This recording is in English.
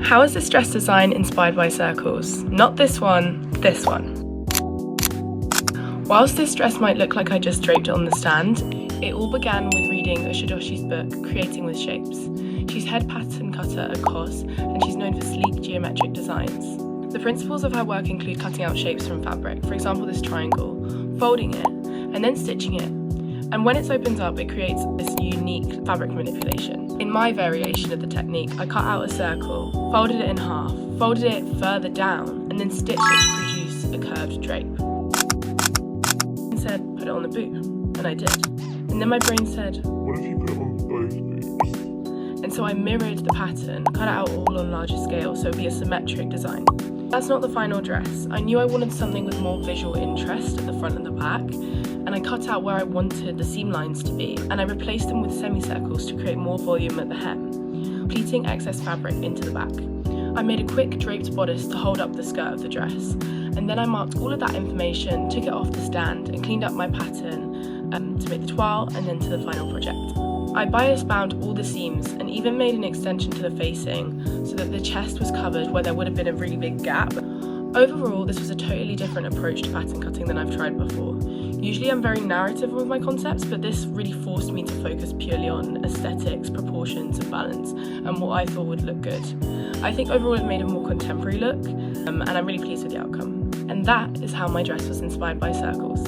How is this dress design inspired by circles? Not this one, this one. Whilst this dress might look like I just draped it on the stand, it all began with reading Usha Joshi's book, Creating with Shapes. She's head pattern cutter at COS, and she's known for sleek geometric designs. The principles of her work include cutting out shapes from fabric, for example this triangle, folding it, and then stitching it. And when it opens up, it creates this unique fabric manipulation. In my variation of the technique, I cut out a circle, folded it in half, folded it further down, and then stitched it to produce a curved drape. And said, put it on the boob, and I did. And then my brain said, what if you put it on both boobs? And so I mirrored the pattern, cut it out all on larger scale so it would be a symmetric design. That's not the final dress. I knew I wanted something with more visual interest at the front and the back, and I cut out where I wanted the seam lines to be, and I replaced them with semicircles to create more volume at the hem, pleating excess fabric into the back. I made a quick draped bodice to hold up the skirt of the dress, and then I marked all of that information, took it off the stand, and cleaned up my pattern to make the toile and then to the final project. I bias bound all the seams and even made an extension to the facing so that the chest was covered where there would have been a really big gap. Overall, this was a totally different approach to pattern cutting than I've tried before. Usually I'm very narrative with my concepts, but this really forced me to focus purely on aesthetics, proportions and balance and what I thought would look good. I think overall it made a more contemporary look and I'm really pleased with the outcome. And that is how my dress was inspired by circles.